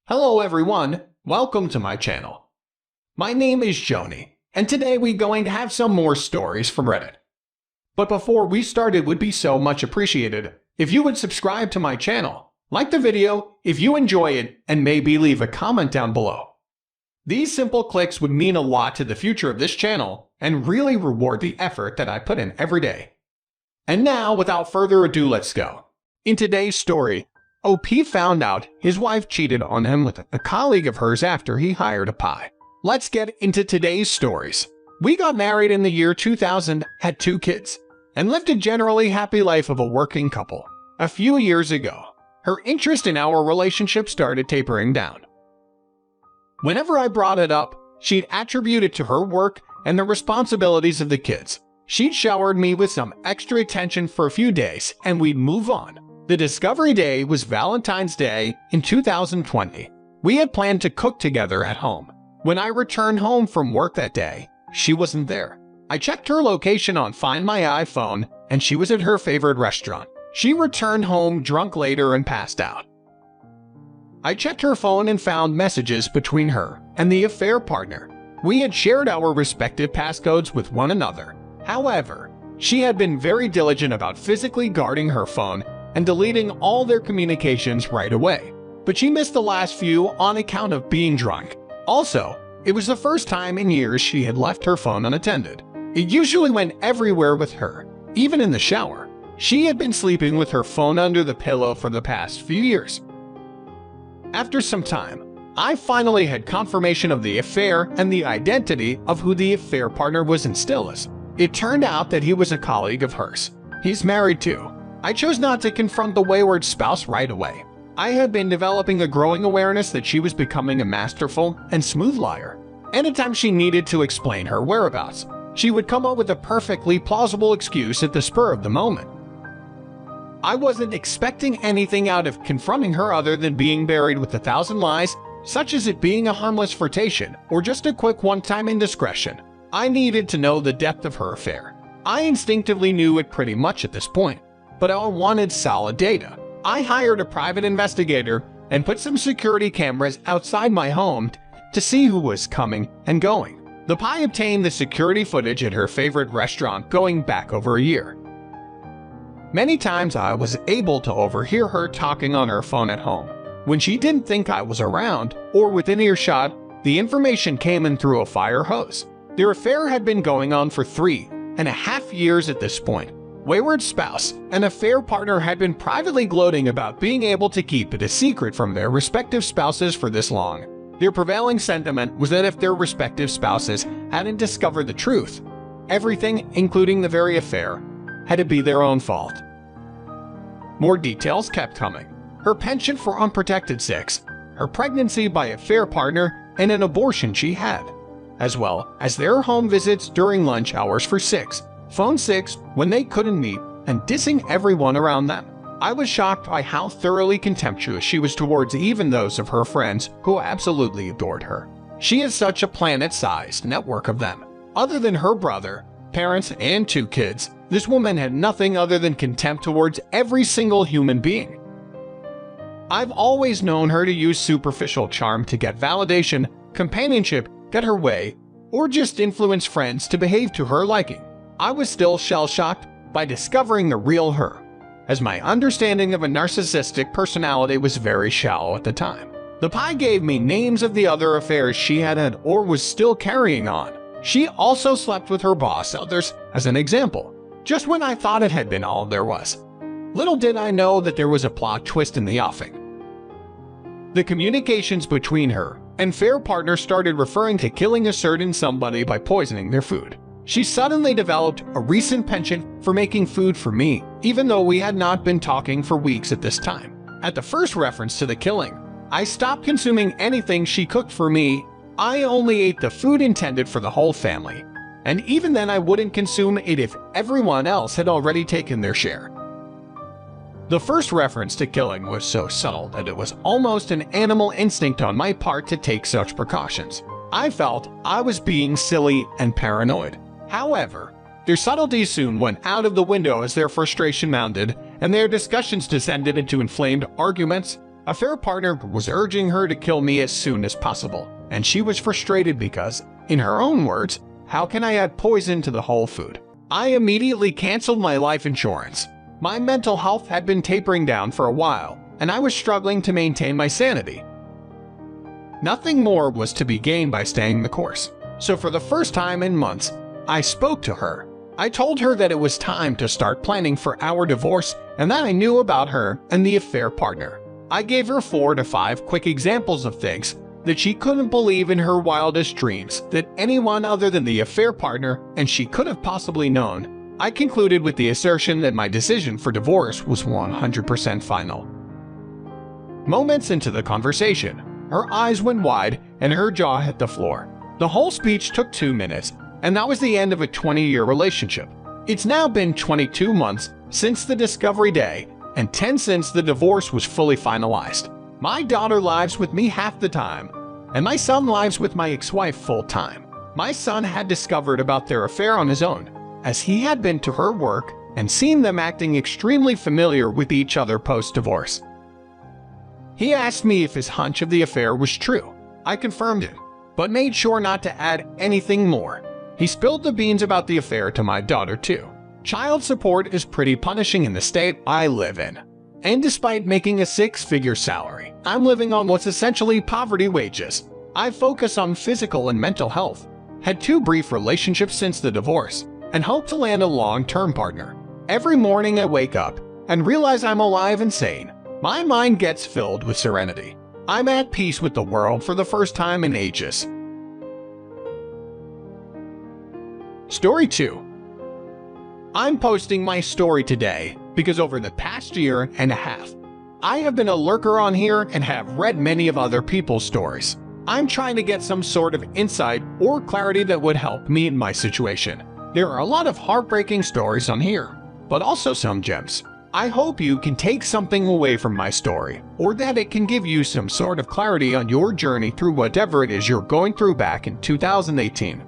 Hello everyone, welcome to my channel. My name is Joni, and today we're going to have some more stories from Reddit. But before we start, it would be so much appreciated if you would subscribe to my channel, like the video if you enjoy it, and maybe leave a comment down below. These simple clicks would mean a lot to the future of this channel and really reward the effort that I put in every day. And now, without further ado, let's go. In today's story, OP found out his wife cheated on him with a colleague of hers after he hired a pie. Let's get into today's stories. We got married in the year 2000, had 2 kids, and lived a generally happy life of a working couple. A few years ago, her interest in our relationship started tapering down. Whenever I brought it up, she'd attribute it to her work and the responsibilities of the kids. She'd showered me with some extra attention for a few days, and we'd move on. The discovery day was Valentine's Day in 2020. We had planned to cook together at home. When I returned home from work that day, she wasn't there. I checked her location on Find My iPhone, and she was at her favorite restaurant. She returned home drunk later and passed out. I checked her phone and found messages between her and the affair partner. We had shared our respective passcodes with one another. However, she had been very diligent about physically guarding her phone and deleting all their communications right away. But she missed the last few on account of being drunk. Also, it was the first time in years she had left her phone unattended. It usually went everywhere with her, even in the shower. She had been sleeping with her phone under the pillow for the past few years. After some time, I finally had confirmation of the affair and the identity of who the affair partner was in Stillis. It turned out that he was a colleague of hers. He's married too. I chose not to confront the wayward spouse right away. I had been developing a growing awareness that she was becoming a masterful and smooth liar. Anytime she needed to explain her whereabouts, she would come up with a perfectly plausible excuse at the spur of the moment. I wasn't expecting anything out of confronting her other than being buried with 1,000 lies, such as it being a harmless flirtation or just a quick one-time indiscretion. I needed to know the depth of her affair. I instinctively knew it pretty much at this point, but I wanted solid data. I hired a private investigator and put some security cameras outside my home to see who was coming and going. The pie obtained the security footage at her favorite restaurant going back over a year. Many times I was able to overhear her talking on her phone at home. When she didn't think I was around or within earshot, the information came in through a fire hose. Their affair had been going on for 3.5 years at this point. Wayward spouse and affair partner had been privately gloating about being able to keep it a secret from their respective spouses for this long. Their prevailing sentiment was that if their respective spouses hadn't discovered the truth, everything, including the very affair, had to be their own fault. More details kept coming. Her penchant for unprotected sex, her pregnancy by affair partner, and an abortion she had, as well as their home visits during lunch hours for 6, phone 6 when they couldn't meet, and dissing everyone around them. I was shocked by how thoroughly contemptuous she was towards even those of her friends who absolutely adored her. She has such a planet-sized network of them. Other than her brother, parents, and 2 kids, this woman had nothing other than contempt towards every single human being. I've always known her to use superficial charm to get validation, companionship, get her way, or just influence friends to behave to her liking. I was still shell-shocked by discovering the real her, as my understanding of a narcissistic personality was very shallow at the time. The pie gave me names of the other affairs she had or was still carrying on. She also slept with her boss, others, as an example, just when I thought it had been all there was. Little did I know that there was a plot twist in the offing. The communications between her and affair partner started referring to killing a certain somebody by poisoning their food. She suddenly developed a recent penchant for making food for me, even though we had not been talking for weeks at this time. At the first reference to the killing, I stopped consuming anything she cooked for me. I only ate the food intended for the whole family, and even then I wouldn't consume it if everyone else had already taken their share. The first reference to killing was so subtle that it was almost an animal instinct on my part to take such precautions. I felt I was being silly and paranoid. However, their subtleties soon went out of the window as their frustration mounted and their discussions descended into inflamed arguments. affair partner was urging her to kill me as soon as possible, and she was frustrated because, in her own words, how can I add poison to the whole food? I immediately canceled my life insurance. My mental health had been tapering down for a while, and I was struggling to maintain my sanity. Nothing more was to be gained by staying the course. So for the first time in months, I spoke to her. I told her that it was time to start planning for our divorce and that I knew about her and the affair partner. I gave her 4 to 5 quick examples of things that she couldn't believe in her wildest dreams that anyone other than the affair partner and she could have possibly known. I concluded with the assertion that my decision for divorce was 100% final. Moments into the conversation, her eyes went wide and her jaw hit the floor. The whole speech took 2 minutes, and that was the end of a 20-year relationship. It's now been 22 months since the discovery day, and 10 since the divorce was fully finalized. My daughter lives with me half the time, and my son lives with my ex-wife full-time. My son had discovered about their affair on his own, as he had been to her work and seen them acting extremely familiar with each other post-divorce. He asked me if his hunch of the affair was true. I confirmed it, but made sure not to add anything more. He spilled the beans about the affair to my daughter too. Child support is pretty punishing in the state I live in. And despite making a 6-figure salary, I'm living on what's essentially poverty wages. I focus on physical and mental health, had 2 brief relationships since the divorce, and hope to land a long-term partner. Every morning I wake up and realize I'm alive and sane. My mind gets filled with serenity. I'm at peace with the world for the first time in ages. Story 2. I'm posting my story today because over the past year and a half, I have been a lurker on here and have read many of other people's stories. I'm trying to get some sort of insight or clarity that would help me in my situation. There are a lot of heartbreaking stories on here, but also some gems. I hope you can take something away from my story, or that it can give you some sort of clarity on your journey through whatever it is you're going through back in 2018.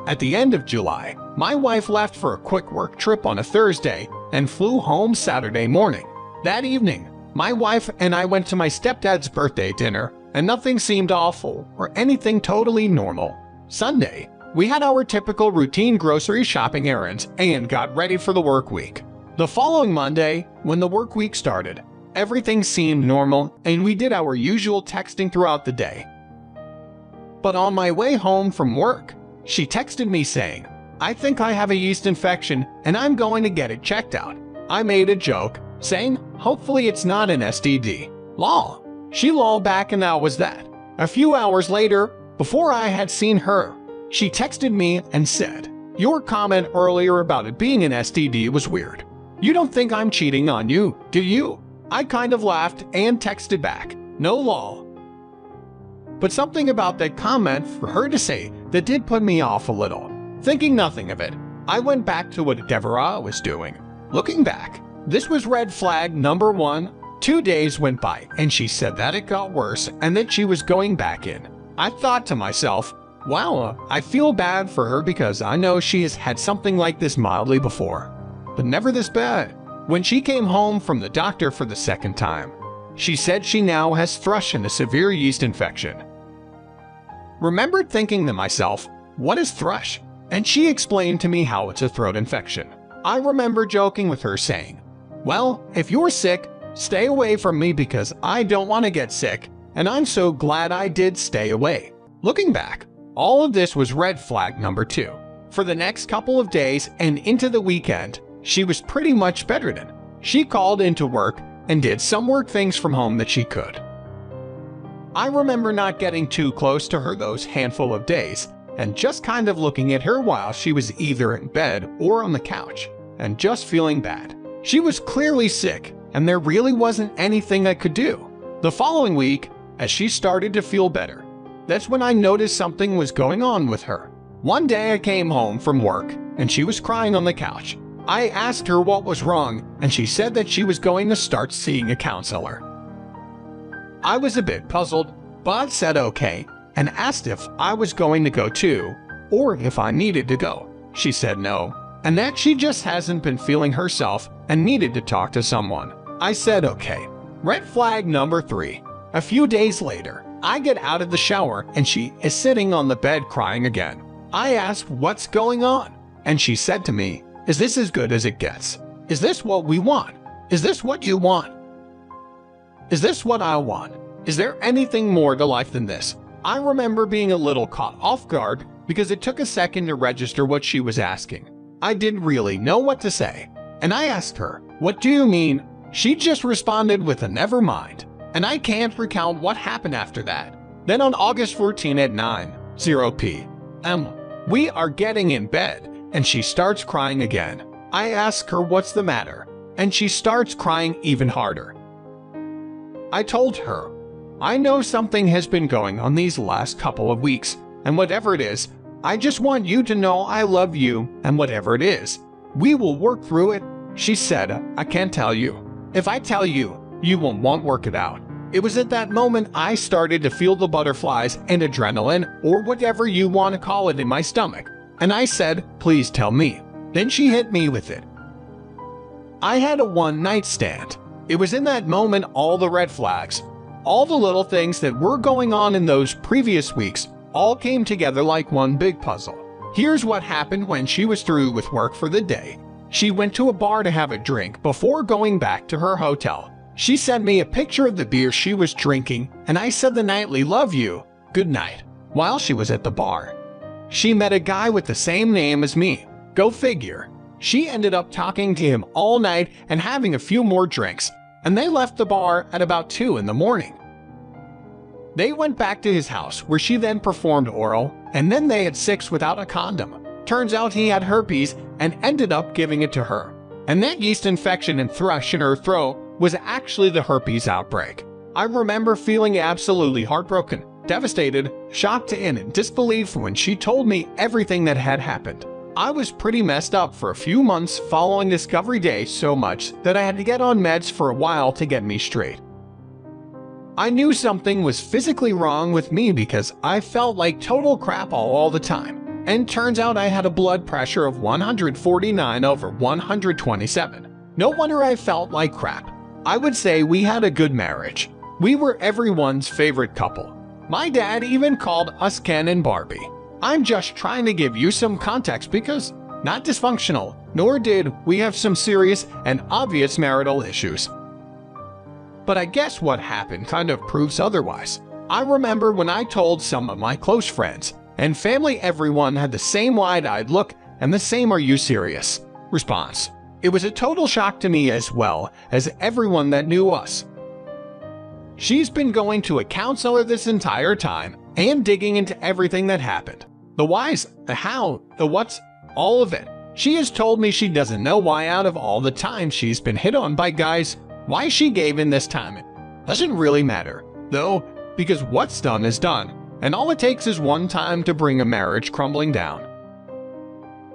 At the end of July, my wife left for a quick work trip on a Thursday and flew home Saturday morning. That evening, my wife and I went to my stepdad's birthday dinner, and nothing seemed awful or anything totally normal. Sunday, we had our typical routine grocery shopping errands and got ready for the work week. The following Monday, when the work week started, everything seemed normal and we did our usual texting throughout the day. But on my way home from work, she texted me saying, "I think I have a yeast infection and I'm going to get it checked out." I made a joke, saying, "Hopefully it's not an STD. Lol." She lolled back and that was that. A few hours later, before I had seen her, she texted me and said, "Your comment earlier about it being an STD was weird. You don't think I'm cheating on you, do you?" I kind of laughed and texted back, "No lol." But something about that comment for her to say that did put me off a little. Thinking nothing of it, I went back to what Deborah was doing. Looking back, this was red flag number 1. 2 days went by and she said that it got worse and that she was going back in. I thought to myself, wow, I feel bad for her because I know she has had something like this mildly before, but never this bad. When she came home from the doctor for the second time, she said she now has thrush and a severe yeast infection. Remembered thinking to myself, what is thrush? And she explained to me how it's a throat infection. I remember joking with her saying, "Well, if you're sick, stay away from me because I don't want to get sick, and I'm so glad I did stay away." Looking back, all of this was red flag number 2. For the next couple of days and into the weekend, she was pretty much bedridden. She called into work and did some work things from home that she could. I remember not getting too close to her those handful of days and just kind of looking at her while she was either in bed or on the couch and just feeling bad. She was clearly sick and there really wasn't anything I could do. The following week, as she started to feel better, that's when I noticed something was going on with her. One day I came home from work and she was crying on the couch. I asked her what was wrong and she said that she was going to start seeing a counselor. I was a bit puzzled, but said okay and asked if I was going to go too, or if I needed to go. She said no, and that she just hasn't been feeling herself and needed to talk to someone. I said okay. Red flag number 3. A few days later, I get out of the shower and she is sitting on the bed crying again. I asked what's going on, and she said to me, "Is this as good as it gets? Is this what we want? Is this what you want? Is this what I want? Is there anything more to life than this?" I remember being a little caught off guard because it took a second to register what she was asking. I didn't really know what to say, and I asked her, "What do you mean?" She just responded with a "never mind," and I can't recount what happened after that. Then on August 14 at 9:00 p.m., we are getting in bed, and she starts crying again. I ask her what's the matter, and she starts crying even harder. I told her, "I know something has been going on these last couple of weeks, and whatever it is, I just want you to know I love you, and whatever it is, we will work through it." She said, "I can't tell you. If I tell you, you won't work it out." It was at that moment I started to feel the butterflies and adrenaline, or whatever you want to call it, in my stomach. And I said, "Please tell me." Then she hit me with it. I had a one-night stand. It was in that moment all the red flags, all the little things that were going on in those previous weeks, all came together like one big puzzle. Here's what happened when she was through with work for the day. She went to a bar to have a drink before going back to her hotel. She sent me a picture of the beer she was drinking, and I said the nightly "love you, good night" while she was at the bar. She met a guy with the same name as me. Go figure. She ended up talking to him all night and having a few more drinks, and they left the bar at about 2 in the morning. They went back to his house, where she then performed oral, and then they had sex without a condom. Turns out he had herpes and ended up giving it to her. And that yeast infection and thrush in her throat was actually the herpes outbreak. I remember feeling absolutely heartbroken, devastated, shocked, and in disbelief when she told me everything that had happened. I was pretty messed up for a few months following Discovery Day, so much that I had to get on meds for a while to get me straight. I knew something was physically wrong with me because I felt like total crap all the time. And turns out I had a blood pressure of 149/127. No wonder I felt like crap. I would say we had a good marriage. We were everyone's favorite couple. My dad even called us Ken and Barbie. I'm just trying to give you some context because not dysfunctional, nor did we have some serious and obvious marital issues. But I guess what happened kind of proves otherwise. I remember when I told some of my close friends and family, everyone had the same wide-eyed look and the same "are you serious?" response. It was a total shock to me as well as everyone that knew us. She's been going to a counselor this entire time and digging into everything that happened. The whys, the how, the what's, all of it. She has told me she doesn't know why out of all the times she's been hit on by guys, why she gave in this time. It doesn't really matter, though, because what's done is done, and all it takes is one time to bring a marriage crumbling down.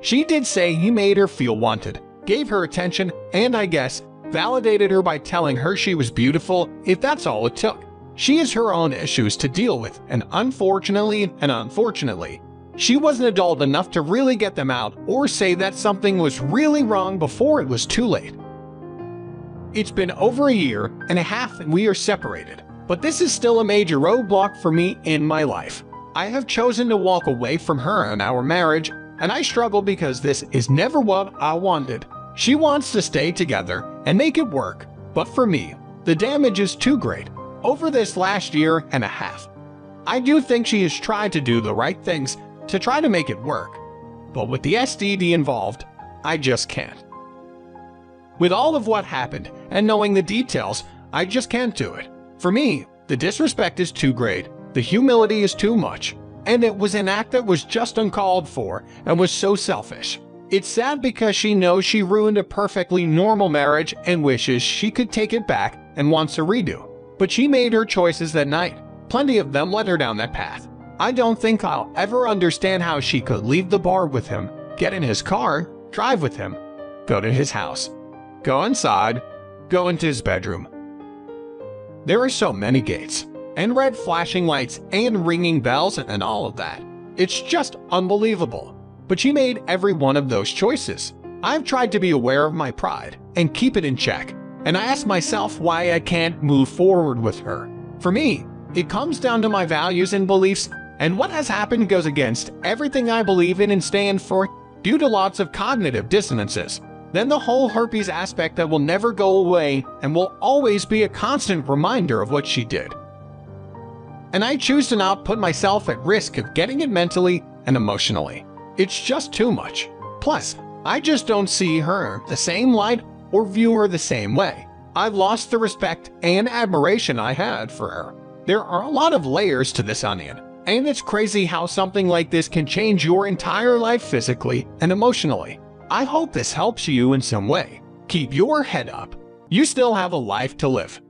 She did say he made her feel wanted, gave her attention, and I guess validated her by telling her she was beautiful if that's all it took. She has her own issues to deal with, and unfortunately, she wasn't adult enough to really get them out or say that something was really wrong before it was too late. It's been over a year and a half and we are separated, but this is still a major roadblock for me in my life. I have chosen to walk away from her and our marriage, and I struggle because this is never what I wanted. She wants to stay together and make it work, but for me, the damage is too great. Over this last year and a half, I do think she has tried to do the right things to try to make it work, but with the STD involved, I just can't. With all of what happened and knowing the details, I just can't do it. For me, the disrespect is too great, the humility is too much, and it was an act that was just uncalled for and was so selfish. It's sad because she knows she ruined a perfectly normal marriage and wishes she could take it back and wants a redo. But she made her choices that night. Plenty of them led her down that path. I don't think I'll ever understand how she could leave the bar with him, get in his car, drive with him, go to his house, go inside, go into his bedroom. There are so many gates, and red flashing lights, and ringing bells, and all of that. It's just unbelievable. But she made every one of those choices. I've tried to be aware of my pride and keep it in check, and I ask myself why I can't move forward with her. For me, it comes down to my values and beliefs, and what has happened goes against everything I believe in and stand for due to lots of cognitive dissonances. Then the whole herpes aspect that will never go away and will always be a constant reminder of what she did. And I choose to not put myself at risk of getting it mentally and emotionally. It's just too much. Plus, I just don't see her the same light or view her the same way. I've lost the respect and admiration I had for her. There are a lot of layers to this onion, and it's crazy how something like this can change your entire life physically and emotionally. I hope this helps you in some way. Keep your head up. You still have a life to live.